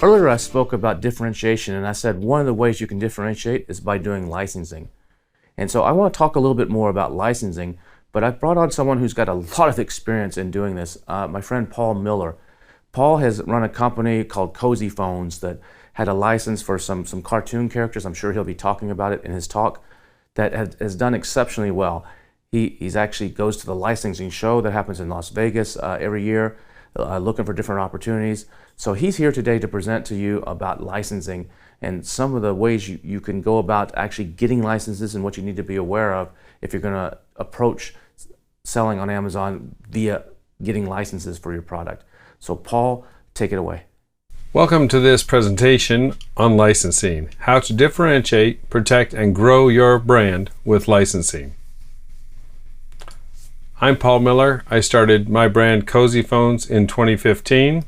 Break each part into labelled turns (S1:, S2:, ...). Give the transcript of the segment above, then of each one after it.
S1: Earlier I spoke about differentiation, and I said one of the ways you can differentiate is by doing licensing. And so I want to talk a little bit more about licensing, but I've brought on someone who's got a lot of experience in doing this, my friend Paul Miller. Paul has run a company called Cozy Phones that had a license for some cartoon characters. I'm sure he'll be talking about it in his talk, that has done exceptionally well. He's actually goes to the licensing show that happens in Las Vegas every year, looking for different opportunities. So he's here today to present to you about licensing and some of the ways you can go about actually getting licenses and what you need to be aware of if you're going to approach selling on Amazon via getting licenses for your product. So Paul, take it away.
S2: Welcome to this presentation on licensing, how to differentiate, protect, and grow your brand with licensing. I'm Paul Miller. I started my brand Cozy Phones in 2015.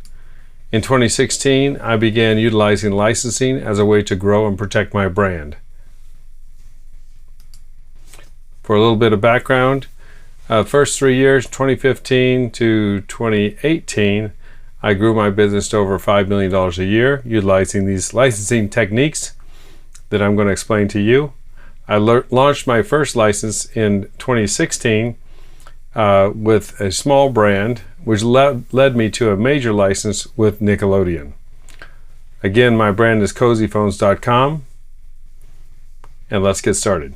S2: In 2016, I began utilizing licensing as a way to grow and protect my brand. For a little bit of background, first 3 years, 2015 to 2018, I grew my business to over $5 million a year utilizing these licensing techniques that I'm going to explain to you. I launched my first license in 2016 with a small brand, which led me to a major license with Nickelodeon. Again, my brand is cozyphones.com, and let's get started.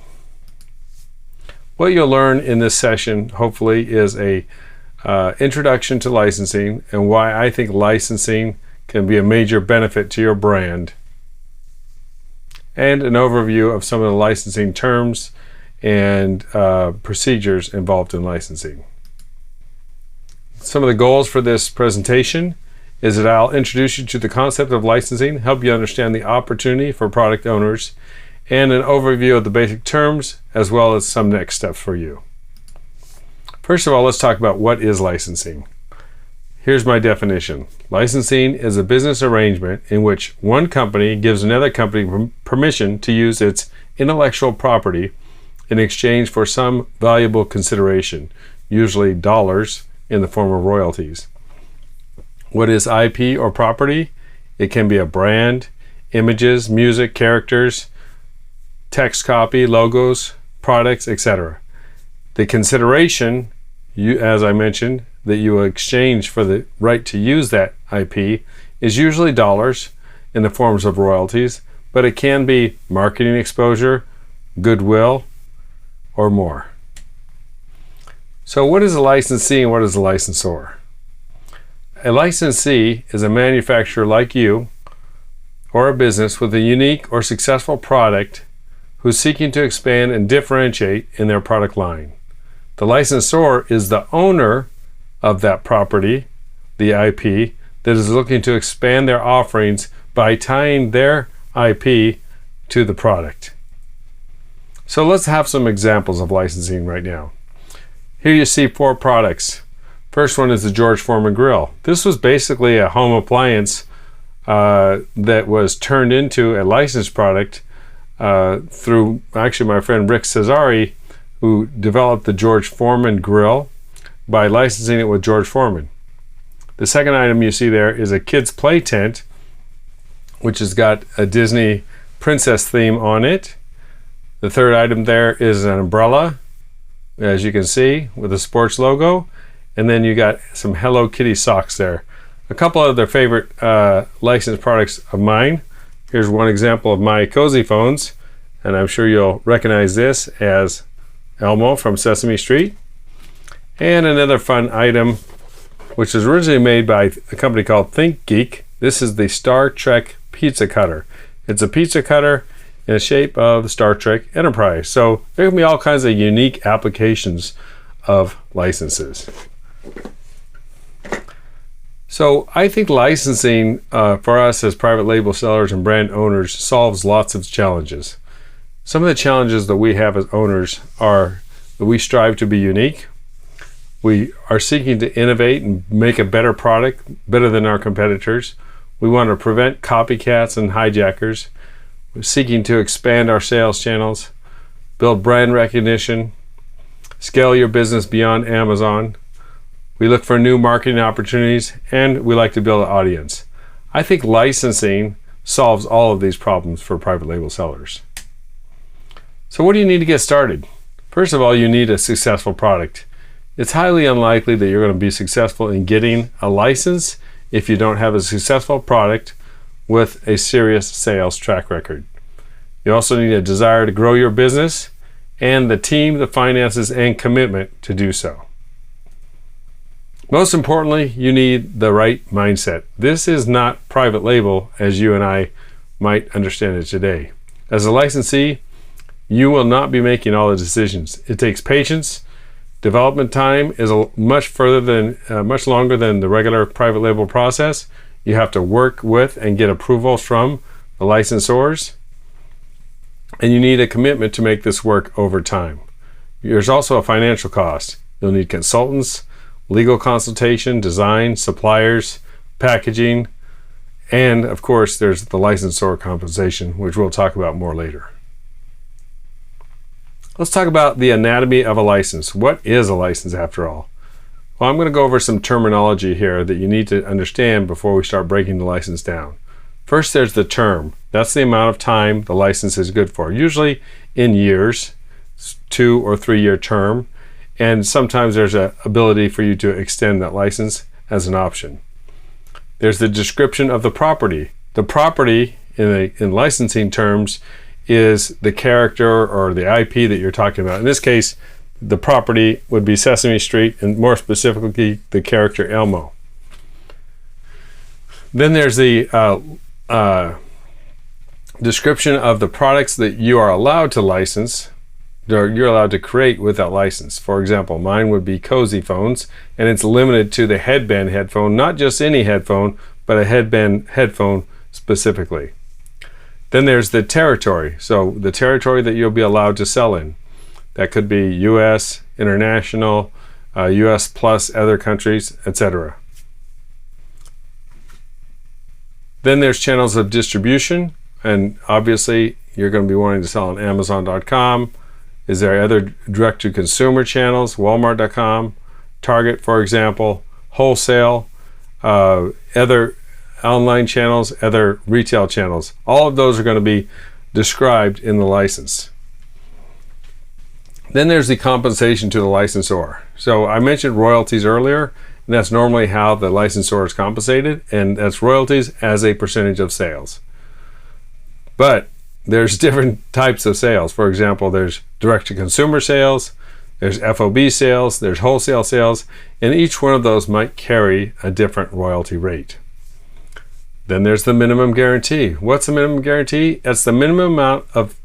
S2: What you'll learn in this session, hopefully, is a introduction to licensing and why I think licensing can be a major benefit to your brand, and an overview of some of the licensing terms and procedures involved in licensing. Some of the goals for this presentation is that I'll introduce you to the concept of licensing, help you understand the opportunity for product owners, and an overview of the basic terms, as well as some next steps for you. First of all, let's talk about what is licensing. Here's my definition. Licensing is a business arrangement in which one company gives another company permission to use its intellectual property in exchange for some valuable consideration, usually dollars in the form of royalties. What is IP or property? It can be a brand, images, music, characters, text copy, logos, products, etc. The consideration, as I mentioned, that you will exchange for the right to use that IP is usually dollars in the forms of royalties, but it can be marketing exposure, goodwill, or more. So what is a licensee and what is a licensor? A licensee is a manufacturer like you or a business with a unique or successful product who's seeking to expand and differentiate in their product line. The licensor is the owner of that property, the IP, that is looking to expand their offerings by tying their IP to the product. So let's have some examples of licensing right now. Here you see 4 products. First one is the George Foreman grill. This was basically a home appliance that was turned into a licensed product through actually my friend Rick Cesari, who developed the George Foreman grill by licensing it with George Foreman. The second item you see there is a kids play tent, which has got a Disney princess theme on it. The third item there is an umbrella, as you can see, with a sports logo. And then you got some Hello Kitty socks there. A couple of their favorite licensed products of mine. Here's one example of my Cozy Phones, and I'm sure you'll recognize this as Elmo from Sesame Street. And another fun item, which was originally made by a company called Think Geek. This is the Star Trek pizza cutter. It's a pizza cutter in the shape of the Star Trek Enterprise. So there can be all kinds of unique applications of licenses. So I think licensing for us as private label sellers and brand owners solves lots of challenges. Some of the challenges that we have as owners are that we strive to be unique. We are seeking to innovate and make a better product, better than our competitors. We want to prevent copycats and hijackers. We're seeking to expand our sales channels, build brand recognition, scale your business beyond Amazon. We look for new marketing opportunities, and we like to build an audience. I think licensing solves all of these problems for private label sellers. So what do you need to get started? First of all, you need a successful product. It's highly unlikely that you're going to be successful in getting a license if you don't have a successful product with a serious sales track record. You also need a desire to grow your business and the team, the finances, and commitment to do so. Most importantly, you need the right mindset. This is not private label as you and I might understand it today. As a licensee, you will not be making all the decisions. It takes patience. Development time is much longer than the regular private label process. You have to work with and get approvals from the licensors, and you need a commitment to make this work over time. There's also a financial cost. You'll need consultants, legal consultation, design, suppliers, packaging, and of course there's the licensor compensation, which we'll talk about more later. Let's talk about the anatomy of a license. What is a license after all? Well, I'm going to go over some terminology here that you need to understand before we start breaking the license down. First, there's the term. That's the amount of time the license is good for, usually in years, 2 or 3 year term, and sometimes there's an ability for you to extend that license as an option. There's the description of the property. The property in licensing terms is the character or the IP that you're talking about. In this case, the property would be Sesame Street, and more specifically, the character Elmo. Then there's the description of the products that you are allowed to license, or you're allowed to create with that license. For example, mine would be Cozy Phones, and it's limited to the headband headphone, not just any headphone, but a headband headphone specifically. Then there's the territory. So the territory that you'll be allowed to sell in. That could be US, international, US plus other countries, etc. Then there's channels of distribution, and obviously you're going to be wanting to sell on Amazon.com. Is there other direct-to-consumer channels, Walmart.com, Target, for example, wholesale, other online channels, other retail channels. All of those are going to be described in the license. Then there's the compensation to the licensor. So I mentioned royalties earlier, and that's normally how the licensor is compensated, and that's royalties as a percentage of sales. But there's different types of sales. For example, there's direct-to-consumer sales, there's FOB sales, there's wholesale sales, and each one of those might carry a different royalty rate. Then there's the minimum guarantee. What's the minimum guarantee? It's the minimum amount of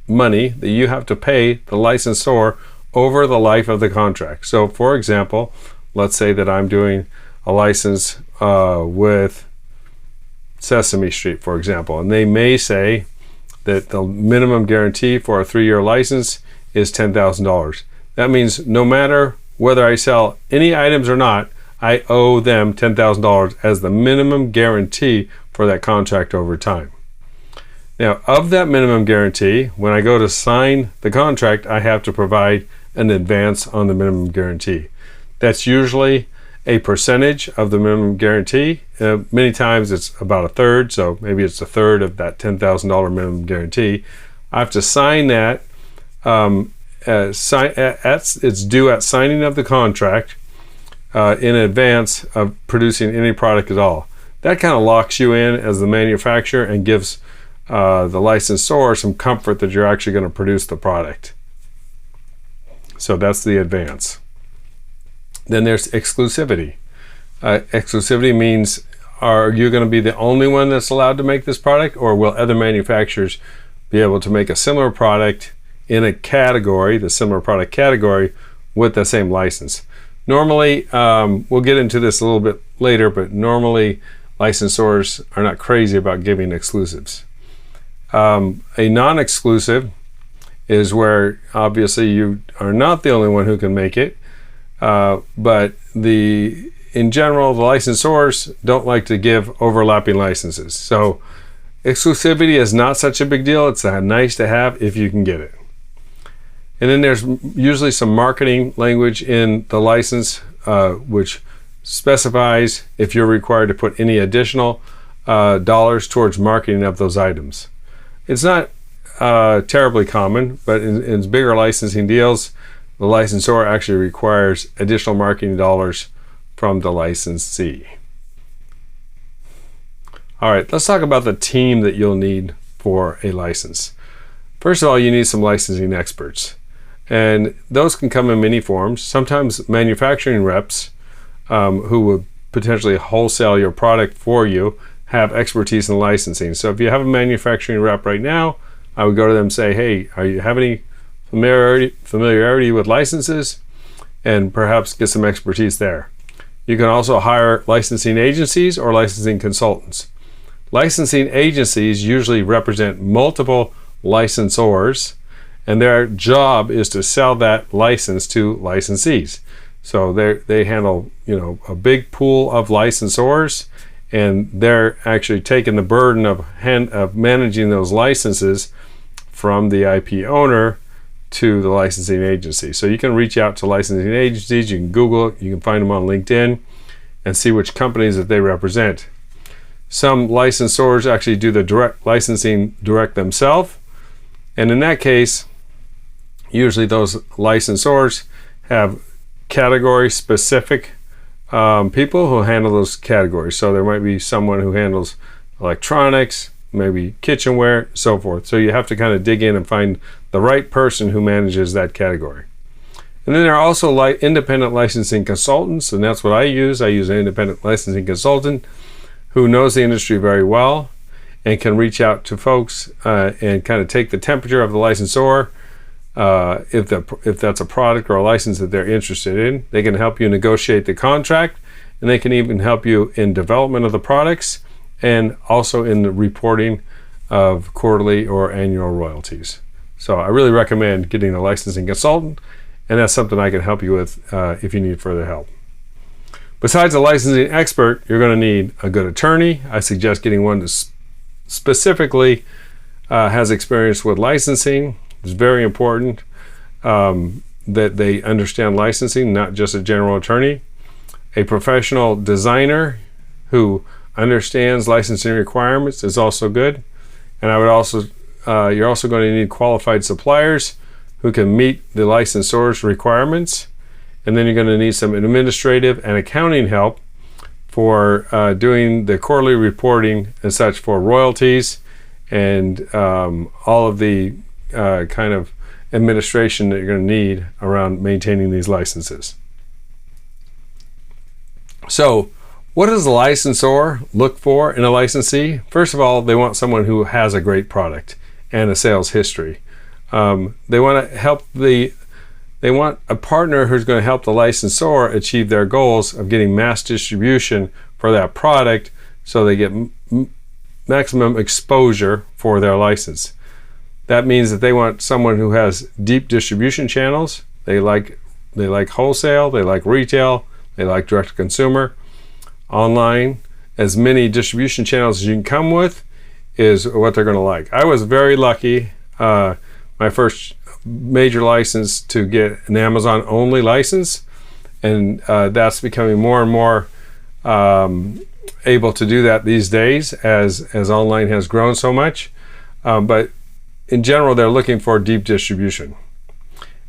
S2: money that you have to pay the licensor over the life of the contract. So for example, let's say that I'm doing a license with Sesame Street, for example, and they may say that the minimum guarantee for a 3-year license is $10,000. That means no matter whether I sell any items or not, I owe them $10,000 as the minimum guarantee for that contract over time. Now, of that minimum guarantee, when I go to sign the contract, I have to provide an advance on the minimum guarantee. That's usually a percentage of the minimum guarantee. Many times it's about a third, so maybe it's a third of that $10,000 minimum guarantee. I have to sign that. It's due at signing of the contract in advance of producing any product at all. That kind of locks you in as the manufacturer and gives the licensor some comfort that you're actually going to produce the product. So that's the advance. Then there's exclusivity. Exclusivity means, are you going to be the only one that's allowed to make this product, or will other manufacturers be able to make a similar product in a category, the similar product category, with the same license? Normally, we'll get into this a little bit later, but normally licensors are not crazy about giving exclusives. A non-exclusive is where obviously you are not the only one who can make it, but in general, the licensors don't like to give overlapping licenses. So exclusivity is not such a big deal. It's nice to have if you can get it. And then there's usually some marketing language in the license which specifies if you're required to put any additional dollars towards marketing of those items. It's not terribly common, but in bigger licensing deals, the licensor actually requires additional marketing dollars from the licensee. All right, let's talk about the team that you'll need for a license. First of all, you need some licensing experts, and those can come in many forms. Sometimes manufacturing reps who would potentially wholesale your product for you have expertise in licensing. So if you have a manufacturing rep right now, I would go to them and say, hey, are you have any familiarity with licenses? And perhaps get some expertise there. You can also hire licensing agencies or licensing consultants. Licensing agencies usually represent multiple licensors, and their job is to sell that license to licensees. So they handle, a big pool of licensors, and they're actually taking the burden of managing those licenses from the IP owner to the licensing agency. So you can reach out to licensing agencies, you can Google it, you can find them on LinkedIn and see which companies that they represent. Some licensors actually do the direct licensing direct themselves, and in that case, usually those licensors have category specific people who handle those categories. So there might be someone who handles electronics, maybe kitchenware, so forth. So you have to kind of dig in and find the right person who manages that category. And then there are also independent licensing consultants, and that's what I use. I use an independent licensing consultant who knows the industry very well and can reach out to folks and kind of take the temperature of the licensor. If that's a product or a license that they're interested in, they can help you negotiate the contract, and they can even help you in development of the products and also in the reporting of quarterly or annual royalties. So I really recommend getting a licensing consultant, and that's something I can help you with if you need further help. Besides a licensing expert, you're going to need a good attorney. I suggest getting one that specifically has experience with licensing. It's very important that they understand licensing, not just a general attorney. A professional designer who understands licensing requirements is also good. And I would also, you're also going to need qualified suppliers who can meet the licensor's requirements. And then you're going to need some administrative and accounting help for doing the quarterly reporting and such for royalties and all of the kind of administration that you're going to need around maintaining these licenses. So what does a licensor look for in a licensee? First of all, they want someone who has a great product and a sales history. They want to help they want a partner who's going to help the licensor achieve their goals of getting mass distribution for that product so they get maximum exposure for their license. That means that they want someone who has deep distribution channels. They like wholesale, they like retail, they like direct to consumer, online. As many distribution channels as you can come with is what they're going to like. I was very lucky. My first major license to get an Amazon only license, and that's becoming more and more able to do that these days as online has grown so much. But in general, they're looking for deep distribution,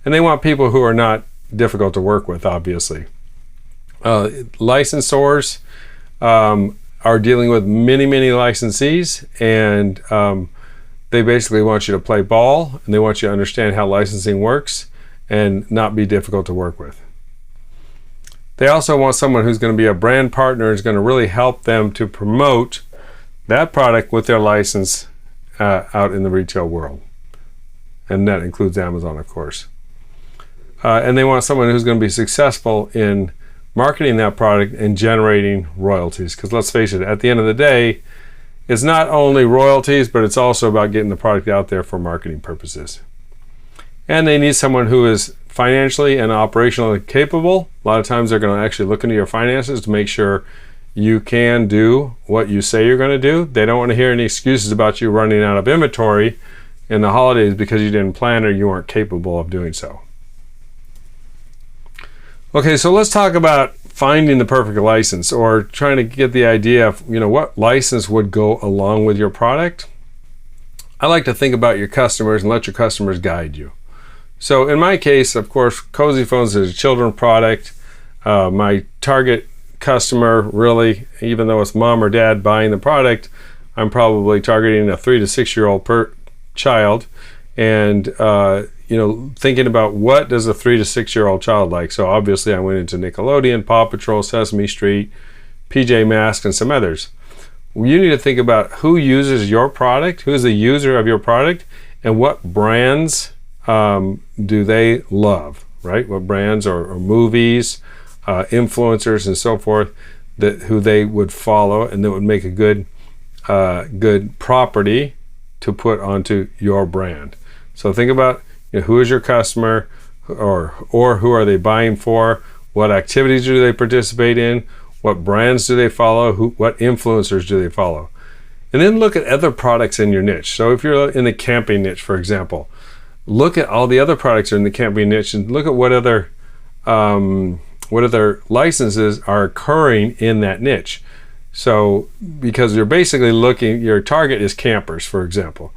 S2: and they want people who are not difficult to work with, obviously. Licensors are dealing with many licensees, and they basically want you to play ball, and they want you to understand how licensing works and not be difficult to work with. They also want someone who's going to be a brand partner, who's going to really help them to promote that product with their license out in the retail world. And that includes Amazon, of course. And they want someone who's going to be successful in marketing that product and generating royalties. Because let's face it, at the end of the day, it's not only royalties, but it's also about getting the product out there for marketing purposes. And they need someone who is financially and operationally capable. A lot of times they're going to actually look into your finances to make sure you can do what you say you're going to do. They don't want to hear any excuses about you running out of inventory in the holidays because you didn't plan or you weren't capable of doing so. Okay, so let's talk about finding the perfect license or trying to get the idea of, what license would go along with your product, I like to think about your customers and let your customers guide you. So in my case, of course, Cozy Phones is a children's product. My target customer, really, even though it's mom or dad buying the product, I'm probably targeting a 3 to 6 year old per child, and thinking about what does a 3 to 6 year old child like. So obviously I went into Nickelodeon, Paw Patrol, Sesame Street, PJ Masks, and some others. You need to think about who uses your product, who is the user of your product, and what brands do they love, right? What brands or movies, influencers, and so forth who they would follow and that would make a good property to put onto your brand. So think about who is your customer, or who are they buying for? What activities do they participate in? What brands do they follow? What influencers do they follow? And then look at other products in your niche. So if you're in the camping niche, for example, look at all the other products in the camping niche and look at what other licenses are occurring in that niche. So because you're basically your target is campers, for example.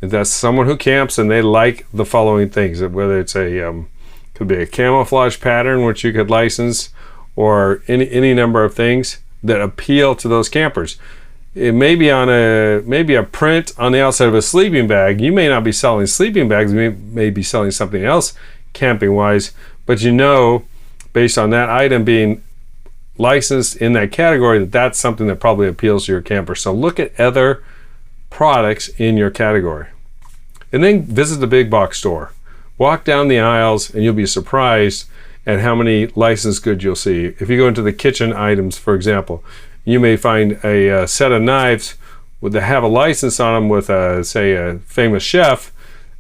S2: If that's someone who camps and they like the following things, whether it's could be a camouflage pattern, which you could license, or any number of things that appeal to those campers. It may be maybe a print on the outside of a sleeping bag. You may not be selling sleeping bags, you may be selling something else camping wise, but based on that item being licensed in that category, that's something that probably appeals to your camper. So look at other products in your category. And then visit the big box store. Walk down the aisles and you'll be surprised at how many licensed goods you'll see. If you go into the kitchen items, for example, you may find a set of knives that have a license on them with, say, a famous chef,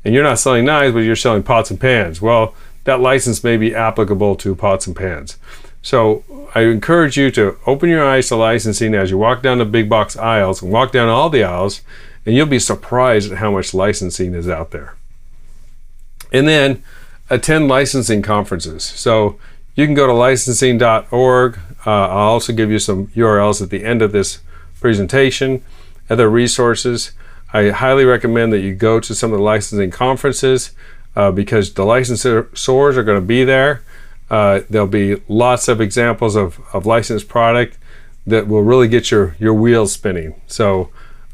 S2: and you're not selling knives, but you're selling pots and pans. Well, that license may be applicable to pots and pans. So I encourage you to open your eyes to licensing as you walk down the big box aisles and walk down all the aisles, and you'll be surprised at how much licensing is out there. And then attend licensing conferences. So you can go to licensing.org. I'll also give you some URLs at the end of this presentation, other resources. I highly recommend that you go to some of the licensing conferences because the licensors are going to be there. There'll be lots of examples of licensed product that will really get your wheels spinning. So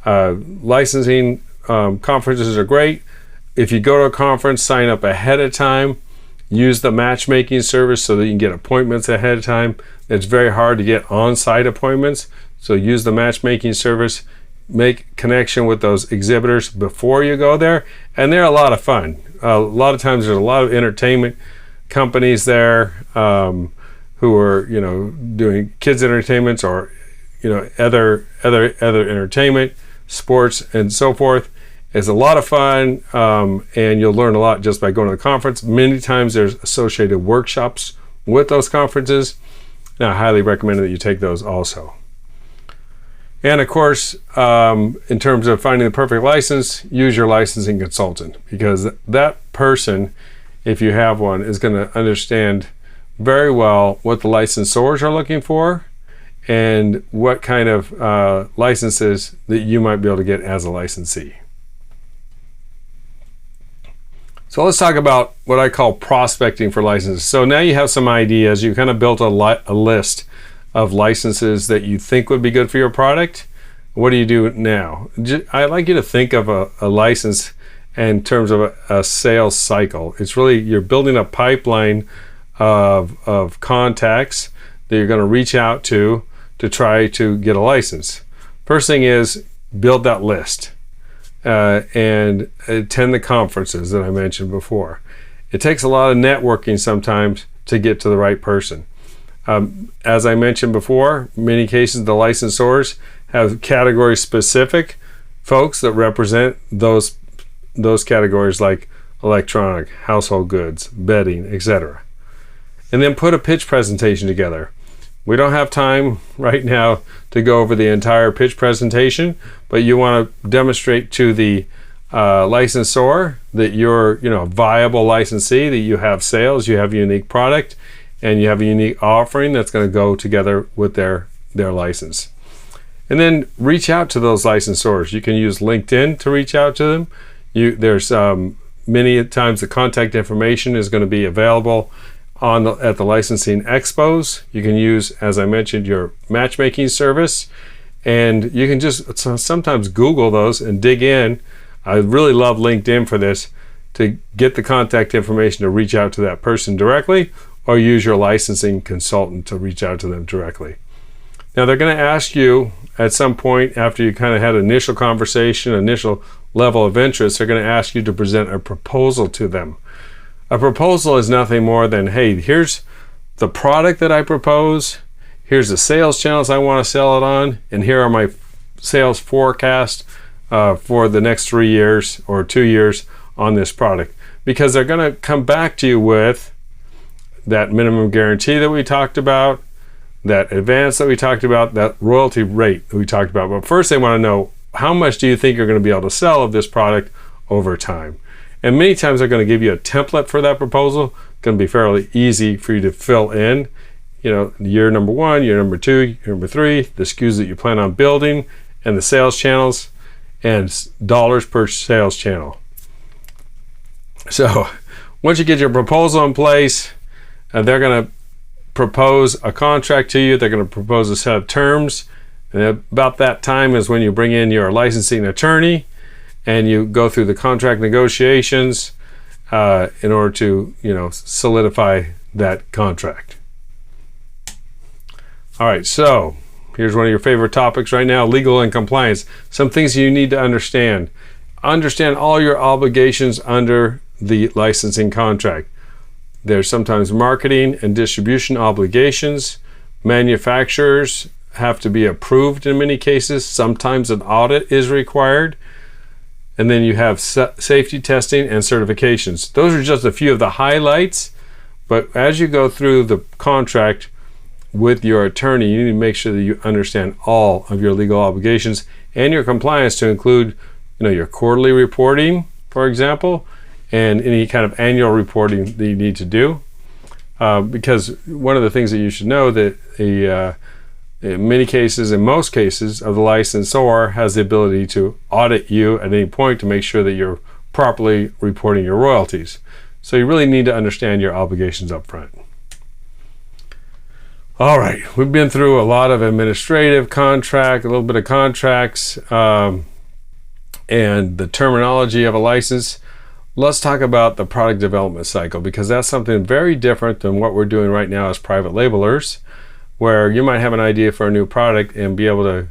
S2: licensing conferences are great. If you go to a conference, sign up ahead of time. Use the matchmaking service so that you can get appointments ahead of time. It's very hard to get on-site appointments, so use the matchmaking service. Make connection with those exhibitors before you go there, and they're a lot of fun. A lot of times there's a lot of entertainment companies there who are doing kids entertainments or other entertainment, sports, and so forth. It's a lot of fun, and you'll learn a lot just by going to the conference. Many times there's associated workshops with those conferences. Now, I highly recommend that you take those also. And of course, in terms of finding the perfect license, use your licensing consultant, because that person, if you have one, is going to understand very well what the licensors are looking for and what kind of licenses that you might be able to get as a licensee. So let's talk about what I call prospecting for licenses. So now you have some ideas. You kind of built a list of licenses that you think would be good for your product. What do you do now? I'd like you to think of a license in terms of a sales cycle. It's really, you're building a pipeline of contacts that you're going to reach out to try to get a license. First thing is build that list. And attend the conferences that I mentioned before. It takes a lot of networking sometimes to get to the right person. As I mentioned before, many cases the licensors have category specific folks that represent those categories like electronic, household goods, bedding, etc. And then put a pitch presentation together. We don't have time right now to go over the entire pitch presentation, but you want to demonstrate to the licensor that you're a viable licensee, that you have sales, you have a unique product, and you have a unique offering that's going to go together with their license. And then reach out to those licensors. You can use LinkedIn to reach out to them. There's many times the contact information is going to be available at the licensing expos. You can use, as I mentioned, your matchmaking service, and you can just sometimes Google those and dig in. I really love LinkedIn for this, to get the contact information to reach out to that person directly, or use your licensing consultant to reach out to them directly. Now, they're going to ask you at some point after you kind of had an initial conversation, initial level of interest, they're going to ask you to present a proposal to them. A proposal is nothing more than, hey, here's the product that I propose, here's the sales channels I want to sell it on, and here are my sales forecast for the next 3 years or 2 years on this product. Because they're going to come back to you with that minimum guarantee that we talked about, that advance that we talked about, that royalty rate that we talked about. But first they want to know, how much do you think you're going to be able to sell of this product over time? And many times they're going to give you a template for that proposal. It's going to be fairly easy for you to fill in, year number 1, year number 2, year number 3, the SKUs that you plan on building, and the sales channels, and dollars per sales channel. So once you get your proposal in place, they're going to propose a contract to you. They're going to propose a set of terms. And about that time is when you bring in your licensing attorney and you go through the contract negotiations in order to, solidify that contract. All right, so here's one of your favorite topics right now, legal and compliance. Some things you need to understand. Understand all your obligations under the licensing contract. There's sometimes marketing and distribution obligations. Manufacturers have to be approved in many cases. Sometimes an audit is required. And then you have safety testing and certifications. Those are just a few of the highlights. But as you go through the contract with your attorney, you need to make sure that you understand all of your legal obligations and your compliance, to include, your quarterly reporting, for example, and any kind of annual reporting that you need to do. Because one of the things that you should know, that in most cases of the licensor has the ability to audit you at any point to make sure that you're properly reporting your royalties. So you really need to understand your obligations up front. All right, we've been through a lot of administrative contract, a little bit of contracts, and the terminology of a license. Let's talk about the product development cycle, because that's something very different than what we're doing right now as private labelers, where you might have an idea for a new product and be able to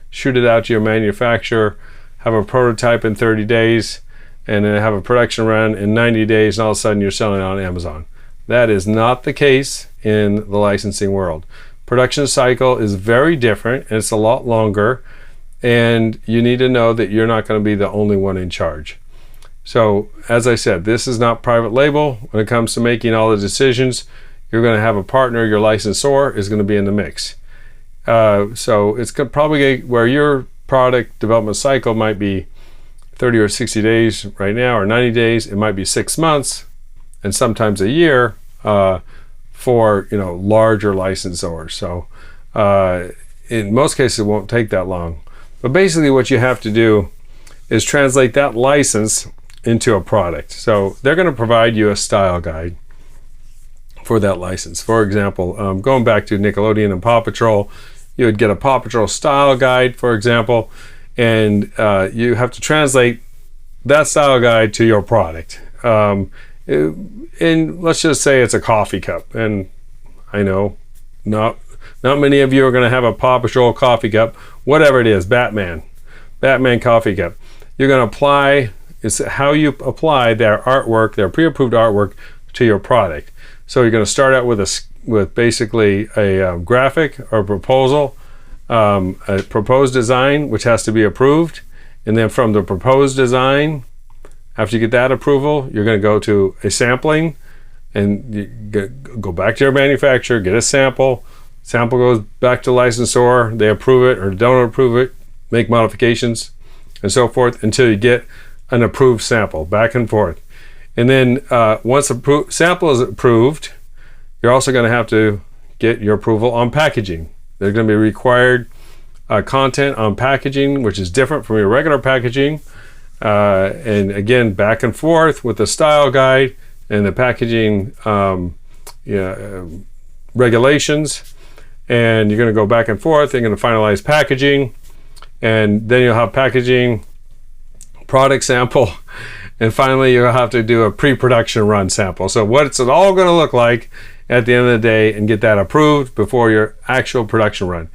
S2: shoot it out to your manufacturer, have a prototype in 30 days, and then have a production run in 90 days, and all of a sudden you're selling it on Amazon. That is not the case in the licensing world. Production cycle is very different, and it's a lot longer, and you need to know that you're not going to be the only one in charge. So, as I said, this is not private label. When it comes to making all the decisions, you're going to have a partner. Your licensor is going to be in the mix. So it's probably where your product development cycle might be 30 or 60 days right now, or 90 days. It might be 6 months, and sometimes a year for larger licensors. So in most cases, it won't take that long. But basically, what you have to do is translate that license into a product. So they're going to provide you a style guide for that license. For example, going back to Nickelodeon and Paw Patrol, you would get a Paw Patrol style guide, for example, and you have to translate that style guide to your product. And let's just say it's a coffee cup, and I know not many of you are going to have a Paw Patrol coffee cup, whatever it is, Batman coffee cup. You're going to apply, it's how you apply their artwork, their pre-approved artwork to your product. So you're going to start out with basically a graphic or proposal, a proposed design, which has to be approved. And then from the proposed design, after you get that approval, you're going to go to a sampling, and you go back to your manufacturer, get a sample. Sample goes back to licensor. They approve it or don't approve it, make modifications, and so forth, until you get an approved sample, back and forth. And then once sample is approved, You're also going to have to get your approval on packaging. There's going to be required content on packaging, which is different from your regular packaging. And again, back and forth with the style guide and the packaging regulations. And you're going to go back and forth. You're going to finalize packaging. And then you'll have packaging, product sample, and finally you'll have to do a pre-production run sample. So what's it all going to look like at the end of the day, and get that approved before your actual production run.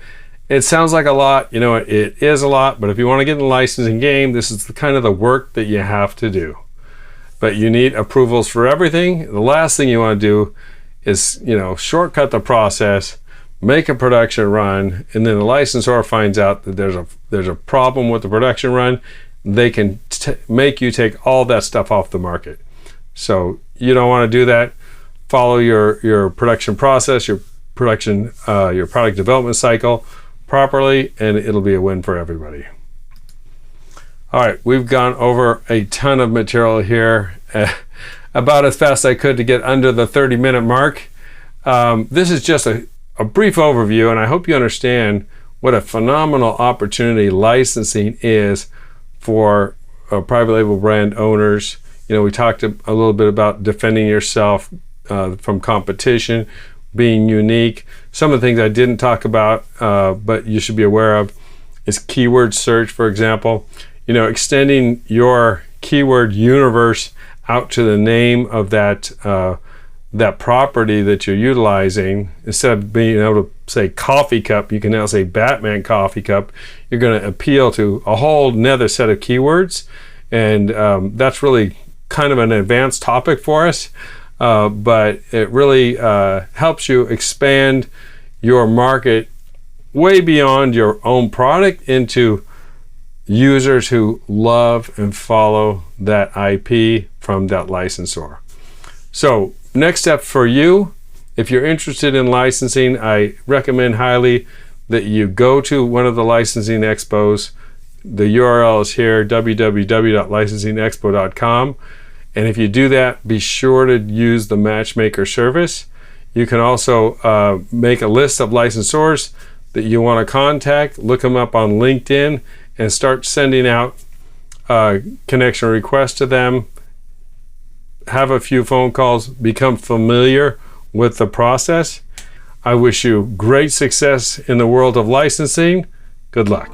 S2: It sounds like a lot, you know, it is a lot, but if you want to get in the licensing game, this is the kind of the work that you have to do. But you need approvals for everything. The last thing you want to do is, you know, shortcut the process, make a production run, and then the licensor finds out that there's a problem with the production run. They can make you take all that stuff off the market. So you don't want to do that. Follow your production process, your product development cycle properly, and it'll be a win for everybody. All right, we've gone over a ton of material here, about as fast as I could to get under the 30-minute mark. This is just a brief overview, and I hope you understand what a phenomenal opportunity licensing is for private label brand owners. You know, we talked a little bit about defending yourself from competition, being unique. Some of the things I didn't talk about, but you should be aware of, is keyword search, for example. You know, extending your keyword universe out to the name of that property that you're utilizing. Instead of being able to say coffee cup, you can now say Batman coffee cup. You're going to appeal to a whole nother set of keywords, and that's really kind of an advanced topic for us. But it really helps you expand your market way beyond your own product into users who love and follow that IP from that licensor. So next step for you, if you're interested in licensing, I recommend highly that you go to one of the licensing expos. The URL is here, www.licensingexpo.com. And if you do that, be sure to use the matchmaker service. You can also make a list of licensors that you want to contact, look them up on LinkedIn, and start sending out connection requests to them. Have a few phone calls, become familiar with the process. I wish you great success in the world of licensing. Good luck.